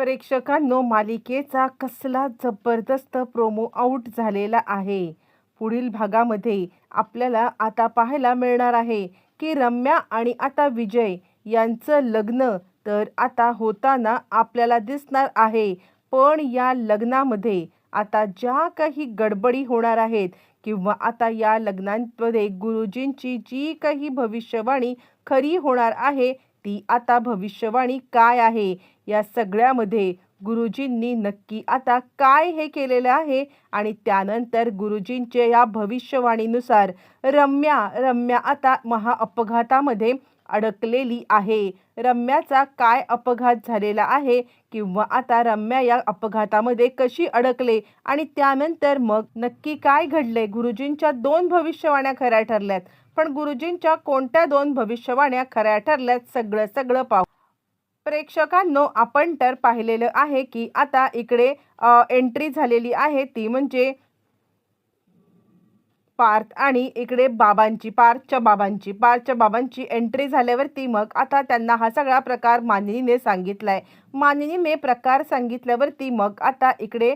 प्रेक्षकांनो, मालिकेचा कसला जबरदस्त प्रोमो आउट झालेला आहे. पुढील भागामध्ये आपल्याला आता पाहायला मिळणार आहे की रम्या आणि आता विजय यांचं लग्न तर आता होताना आपल्याला दिसणार आहे. पण या लग्नामध्ये आता ज्या काही गडबडी होणार आहेत किंवा आता या लग्नांमध्ये गुरुजींची जी काही भविष्यवाणी खरी होणार आहे, ती आता भविष्यवाणी काय आहे, या सगळ्यामध्ये गुरुजींनी नक्की आता काय हे केलेलं आहे आणि त्यानंतर गुरुजींच्या या भविष्यवाणीनुसार रम्या आता अपघातामध्ये अडकलेली आहे. रम्याचा काय अपघात झालेला आहे किंवा आता रम्या या अपघातामध्ये कशी अडकले आणि त्यानंतर मग नक्की काय घडले. गुरुजींच्या 2 भविष्यवाण्या खऱ्या ठरल्यात, पण गुरुजींच्या कोणत्या 2 भविष्यवाण्या खऱ्या ठरल्यात, सगळं पाहू. प्रेक्षकांनो, आपण तर पाहिलेलं आहे की आता इकडे एंट्री झालेली आहे, ती पार्थ आणि इकडे पार्थच्या बाबांची एंट्री झाल्यावरती मग आता त्यांना हा सगळा प्रकार मानिनीने सांगितलाय. मानिनीने प्रकार सांगितल्यावरती मग आता इकडे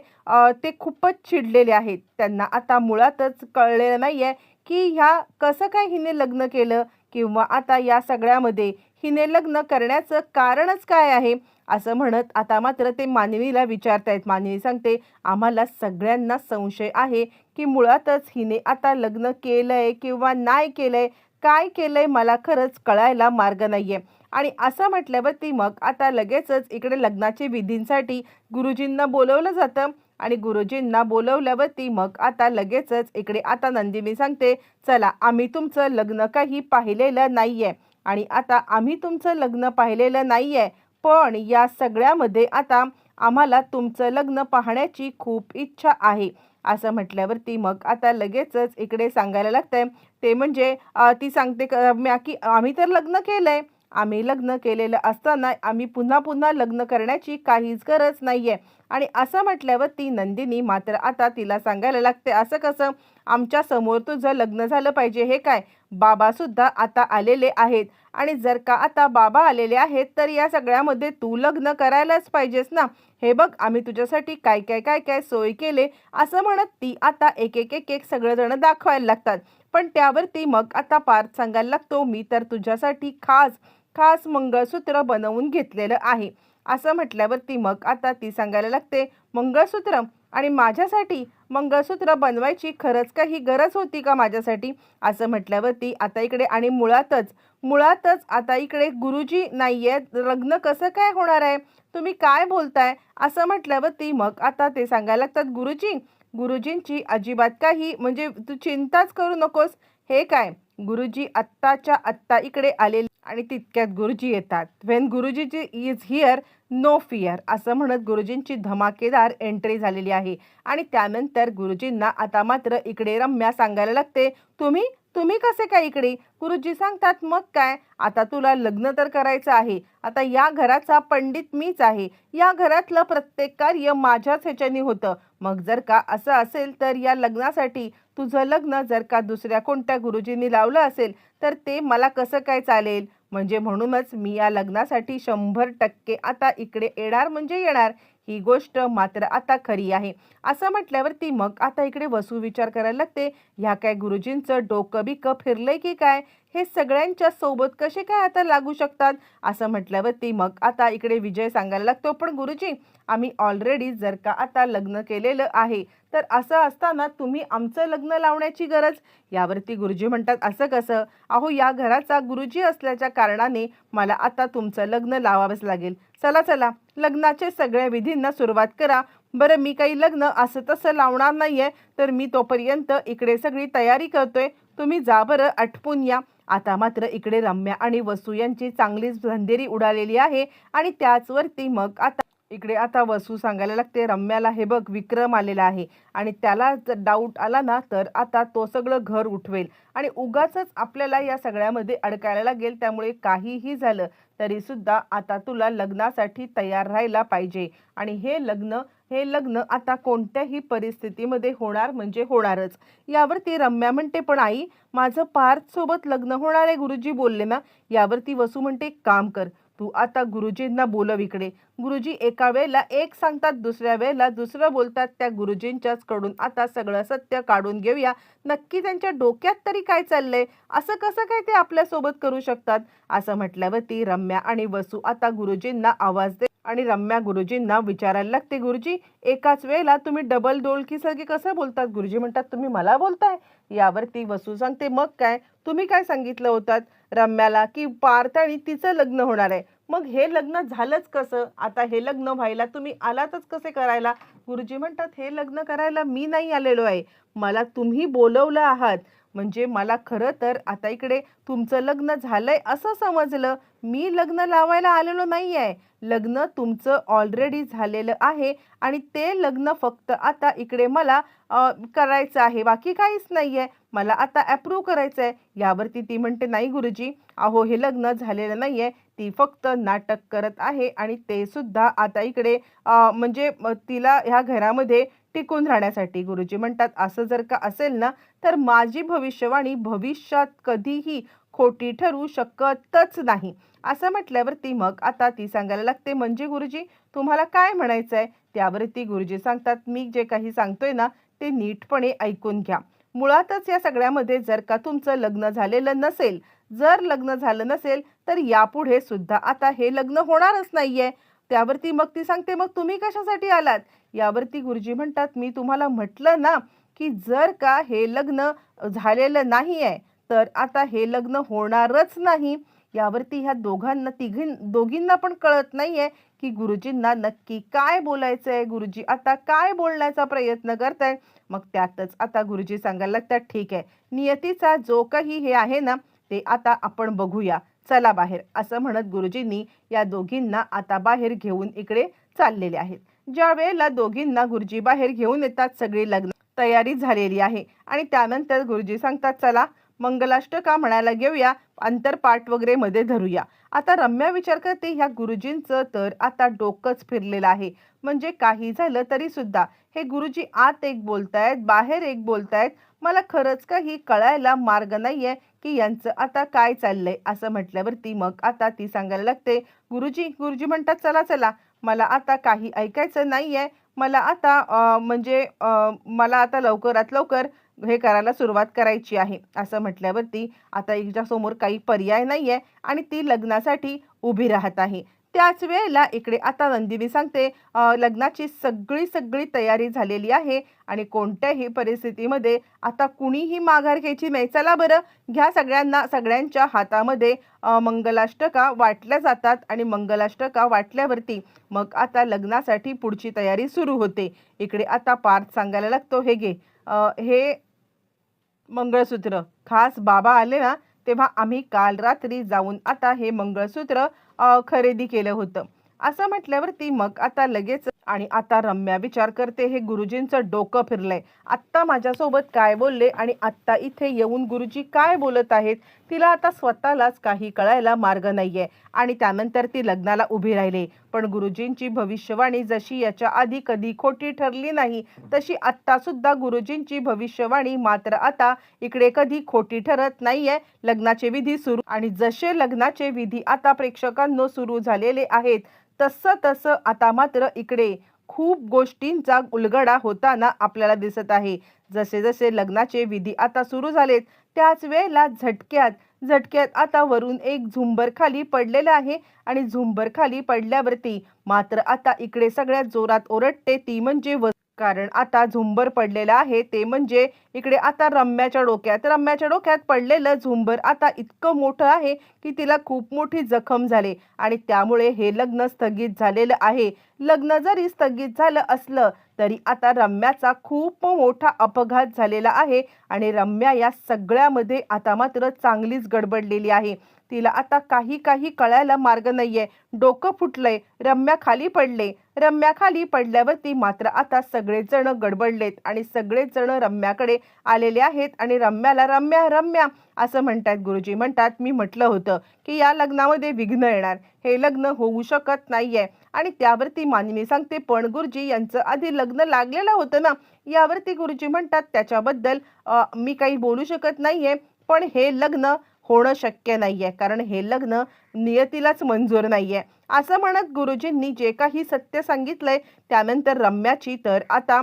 ते खूपच चिडलेले आहेत. त्यांना आता मुळातच कळलेलं नाहीये की ह्या कसं काय हिने लग्न केलं किंवा आता या सगळ्यामध्ये हिने लग्न करण्याचं कारणच काय आहे, असं म्हणत आता मात्र ते मानिनीला विचारतायत. मानिनी सांगते, आम्हाला सगळ्यांना संशय आहे की मुळातच हिने आता लग्न केलंय किंवा नाही केलंय, काय केलंय मला खरंच कळायला मार्ग नाहीये. आणि असं म्हटल्यावरती मग आता लगेचच इकडे लग्नाच्या विधींसाठी गुरुजींना बोलवलं जातं आणि गुरुजींना बोलवल्यावरती मग आता लगेचच इकडे आता नंदिनी सांगते, चला आम्ही तुमचं लग्न काही पाहिलेलं नाहीये आणि आता आम्ही तुमचं लग्न पाहिलेलं नाहीये, पण या सगळ्यामध्ये आता आम्हाला तुमचं लग्न पाहण्याची खूप इच्छा आहे, असं म्हटल्यावरती मग आता लगेचच इकडे सांगायला लागतंय. ते म्हणजे ती सांगते की आम्ही तर लग्न केलंय, आम्ही लग्न केलेलं असताना आम्ही पुन्हा लग्न करण्याची काहीच गरज नाहीये. आणि असं म्हटल्यावर ती नंदिनी मात्र आता तिला सांगायला लागते, असं कसं, आमच्या समोर तुझं लग्न झालं पाहिजे हे काय, बाबा सुद्धा आता आलेले आहेत आणि जर का आता बाबा आलेले आहेत तर या सगळ्यामध्ये तू लग्न करायलाच पाहिजेस ना. हे बघ, आम्ही तुझ्यासाठी काय काय सोय केले, असं म्हणत ती आता एक सगळेजण दाखवायला लागतात. पण त्यावरती मग आता पार्थ सांगायला लागतो, मी तर तुझ्यासाठी खास मंगळसूत्र बनवून घेतलेलं आहे, असं म्हटल्यावरती मग आता ती सांगायला लागते, मंगळसूत्र आणि माझ्यासाठी मंगळसूत्र बनवायची खरंच काही गरज होती का माझ्यासाठी, असं म्हटल्यावरती आता इकडे आणि मुळातच आता इकडे गुरुजी नाहीये, लग्न कसं काय होणार आहे, तुम्ही काय बोलताय, असं म्हटल्यावरती मग आता ते सांगायला लागतात, गुरुजींची अजिबात काही म्हणजे तू चिंताच करू नकोस. हे काय, गुरुजी आत्ताच्या आत्ता इकडे आलेले आणि तितक्यात गुरुजी येतात. व्हेन गुरुजी इज हिअर नो फिअर, असं म्हणत गुरुजींची धमाकेदार एंट्री झालेली आहे. आणि त्यानंतर गुरुजींना आता मात्र इकडे रम्या सांगायला लागते, तुम्ही कसे काय इकडे. गुरुजी सांगतात, मग काय, आता तुला लग्न तर करायचं आहे, आता या घराचा पंडित मीच आहे, या घरातलं प्रत्येक कार्य माझ्याच ह्याच्याने होतं, मग जर का असं असेल तर या लग्नासाठी तुझं लग्न जर का दुसऱ्या कोणत्या गुरुजींनी लावलं असेल तर ते मला कसं काय चालेल, म्हणजे म्हणूनच मी या लग्नासाठी 100% आता इकडे येणार म्हणजे येणार, ही गोष्ट मात्र आता खरी आहे, असं म्हटल्यावरती मग आता इकडे वसू विचार करायला लागते, ह्या काय गुरुजींचं डोकं बिकं फिरलंय की काय, हे सगळ्यांच्या सोबत कसे काय आता लागू शकतात, असं म्हटल्यावरती मग आता इकडे विजय सांगायला लागतो, पण गुरुजी आम्ही ऑलरेडी जर का आता लग्न केलेलं आहे तर असं असताना तुम्ही आमचं लग्न लावण्याची गरज, यावरती गुरुजी म्हणतात, असं कसं, अहो या घराचा गुरुजी असल्याच्या कारणाने मला आता तुमचं लग्न लावावंच लागेल, चला लग्नाचे सगळ्या विधींना सुरुवात करा. बरं, मी काही लग्न असं तसं लावणार नाहीये, तर मी तोपर्यंत इकडे सगळी तयारी करतोय, तुम्ही जा बरं, आटपून या. आता मात्र इकडे रम्या आणि वसू यांची चांगलीच धंदेरी उडालेली आहे आणि त्याचवरती मग आता इकडे आता वसू सांगायला लागते रम्याला, हे बघ विक्रम आलेला आहे आणि त्याला जर डाऊट आला ना तर आता तो सगळं घर उठवेल आणि उगाचच आपल्याला या सगळ्यामध्ये अडकायला लागेल, त्यामुळे काहीही झालं तरी सुद्धा आता तुला लग्नासाठी तयार राहायला पाहिजे आणि हे लग्न आता कोणत्याही परिस्थितीमध्ये होणार म्हणजे होणारच. यावरती रम्या म्हणते, पण आई माझं पार्थ सोबत लग्न होणार आहे, गुरुजी बोलले ना. यावरती वसू म्हणते, काम कर, तू आता गुरुजींना बोलव इकडे. गुरुजी एका वेळेला एक सांगतात, दुसऱ्या वेळेला दुसरं बोलतात. त्या गुरुजींच्याच कडून आता सगळं सत्य काढून घेऊया. नक्की त्यांच्या डोक्यात तरी काय चाललंय? असं कसं काय ते आपल्यासोबत करू शकतात? असं म्हटल्यावरती रम्या आणि वसू आता गुरुजींना आवाज दे आणि रम्या गुरुजींना विचारायला लागते, गुरुजी एकाच वेळेला तुम्ही डबल डोळकीसारखे कसं बोलतात? गुरुजी म्हणतात, तुम्ही मला बोलताय? यावरती वसू सांगते, मग काय, तुम्ही काय सांगितलं होतात रम्याला की पार्थ आणि तिचं लग्न होणार आहे. मग हे लग्न झालंच कसं? आता हे लग्न व्हायला तुम्ही आलातच कसे करायला? गुरुजी म्हणतात, हे लग्न करायला मी नाही आलेलो आहे, मला तुम्ही बोलवलं आहात. म्हणजे मला खरं तर आता इकडे तुमचं लग्न झालंय असं समजलं. मी लग्न लावायला आलेलो नाही आहे. लग्न तुमचं ऑलरेडी झालेलं आहे आणि ते लग्न फक्त आता इकडे मला करायचं आहे, बाकी काहीच नाही आहे. मला आता अप्रूव्ह करायचं आहे. यावरती ती म्हणते, नाही गुरुजी, अहो हे लग्न झालेलं नाही आहे, ती फक्त नाटक करत आहे आणि ते सुद्धा आता इकडे म्हणजे तिला ह्या घरामध्ये टिकून राहण्यासाठी. गुरुजी म्हणतात, असं जर का असेल ना, तर माझी भविष्यवाणी भविष्यात कधीही खोटी ठरू शकतच नाही. असं म्हटल्यावरती मग आता ती सांगायला लागते, म्हणजे गुरुजी तुम्हाला काय म्हणायचं आहे? त्यावरती गुरुजी सांगतात, मी जे काही सांगतोय ना ते नीटपणे ऐकून घ्या. मुळातच या सगळ्यामध्ये जर का तुमचं लग्न झालेलं नसेल, जर लग्न झालं नसेल तर यापुढे सुद्धा आता हे लग्न होणारच नाहीये. त्यावरती मग ती सांगते, मग तुम्ही कशासाठी आलात? यावरती गुरुजी म्हणतात, मी तुम्हाला म्हटलं ना की जर का हे लग्न झालेलं नाही आहे तर आता हे लग्न होणारच नाही. यावरती ह्या दोघींना पण कळत नाहीये की गुरुजींना नक्की काय बोलायचं आहे, गुरुजी आता काय बोलण्याचा प्रयत्न करताय. मग त्यातच आता गुरुजी सांगायला लागतात, ठीक आहे, नियतीचा जो काही हे आहे ना ते आता आपण बघूया, चला बाहेर. असं म्हणत गुरुजींनी या दोघींना आता बाहेर घेऊन इकडे चाललेले आहेत. ज्या वेळेला दोघींना गुरुजी बाहेर घेऊन येतात, सगळी लग्न तयारी झालेली आहे आणि त्यानंतर गुरुजी सांगतात, चला मंगलाष्टका म्हणायला घेऊया, अंतरपाठ वगैरे मध्ये धरूया. आता रम्या विचार करते, ह्या गुरुजींचं तर आता डोकंच फिरलेलं आहे. म्हणजे काही झालं तरी सुद्धा हे गुरुजी आत एक बोलतायत, बाहेर एक बोलतायत. मला खरंच काही कळायला मार्ग नाहीये की यांचं आता काय चाललंय. असं म्हटल्यावरती मग आता ती सांगायला लागते, गुरुजी म्हणतात, चला चला, मला आता काही ऐकायचं नाहीये. मला आता मला आता लवकरात लवकर हे करायला सुरुवात करायची आहे. असं म्हटल्यावरती आता हिच्यासमोर काही पर्याय नाहीये आणि ती लग्नासाठी उभी राहत आहे. त्याच वेळेला इकडे आता नंदिनी सांगते, लग्नाची सगळी तयारी झालेली आहे आणि कोणत्याही परिस्थितीमध्ये आता कुणीही माघार घ्यायची नाही. चला बरं, घ्या सगळ्यांच्या हातामध्ये मंगलाष्टका वाटल्या जातात आणि मंगलाष्टका वाटल्यावरती मग आता लग्नासाठी पुढची तयारी सुरू होते. इकडे आता पार्थ सांगायला लागतो, हे घे, हे मंगळसूत्र खास बाबा आले ना तेव्हा आम्ही काल रात्री जाऊन आता हे मंगळसूत्र खरेदी केलं होतं. असं म्हटल्यावरती मग आता लगेच आणि आता रम्या विचार करते, हे गुरुजींचं डोकं फिरलंय. आत्ता माझ्यासोबत काय बोलले आणि आत्ता इथे येऊन गुरुजी काय बोलत आहेत? तिला आता स्वतःलाच काही कळायला मार्ग नाहीये आणि त्यानंतर ती लग्नाला उभी राहिली. पण गुरुजींची भविष्यवाणी जशी याच्या आधी कधी खोटी ठरली नाही, तशी आत्ता सुद्धा गुरुजींची भविष्यवाणी मात्र आता इकडे कधी खोटी ठरत नाहीये. लग्नाचे विधी सुरू आणि जसे लग्नाचे विधी आता प्रेक्षकांनो सुरू झालेले आहेत, तसं आता मात्र इकडे खूप गोष्टींचा उलगडा होताना आपल्याला दिसत आहे. जसे जसे लग्नाचे विधी आता सुरू झालेत, त्याच वेळेला झटक्यात आता वरून एक झुंबर खाली पडलेलं आहे आणि झुंबर खाली पडल्यावरती मात्र आता इकडे सगळ्यात जोरात ओरडते ती म्हणजे कारण आता झुंबर पडलेलं आहे ते म्हणजे इकडे आता रम्याच्या डोक्यात पडलेलं झुंबर आता इतकं मोठं आहे की तिला खूप मोठी जखम झाली आणि त्यामुळे हे लग्न स्थगित झालेलं आहे. लग्न जरी स्थगित झालं असलं तरी आता रम्याचा खूप मोठा अपघात झालेला आहे आणि रम्या या सगळ्यामध्ये आता मात्र चांगलीच गडबडलेली आहे. तिला आता काही कळायला मार्ग नाहीये. डोकं फुटलंय, रम्या खाली पडल्यावरती मात्र आता सगळेजण गडबडलेत आणि सगळेजण रम्याकडे आलेले आहेत आणि रम्याला रम्या असं म्हणतात. गुरुजी म्हणतात, मी म्हटलं होतं की या लग्नामध्ये विघ्न येणार, हे लग्न होऊ शकत नाहीये. आणि त्यावरती मानिनी सांगते, पण गुरुजी यांचं आधी लग्न लागलेलं होतं ना. यावरती गुरुजी म्हणतात, त्याच्याबद्दल मी काही बोलू शकत नाहीये, पण हे लग्न होणं शक्य नाहीये, कारण हे लग्न नियतीलाच मंजूर नाहीये. असं म्हणत गुरुजींनी जे काही सत्य सांगितलंय त्यानंतर रम्याची तर आता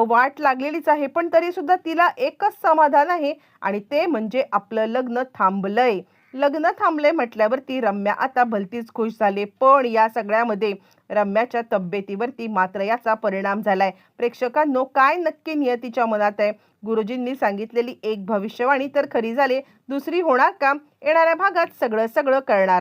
वाट लागलेलीच आहे. पण तरी सुद्धा तिला एकच समाधान आहे आणि ते म्हणजे आपलं लग्न थांबलंय. लग्न थांबले म्हटल्यावरती रम्या आता भलतीच खुश झाली. पण या सगळ्यामध्ये रम्याच्या तब्येतीवरती मात्र याचा परिणाम झालाय. प्रेक्षकांनो, काय नक्की नियतीच्या मनात आहे? गुरुजींनी सांगितलेली एक भविष्यवाणी तर खरी झाली, दुसरी होणार का? येणाऱ्या भागात सगळं कळणार.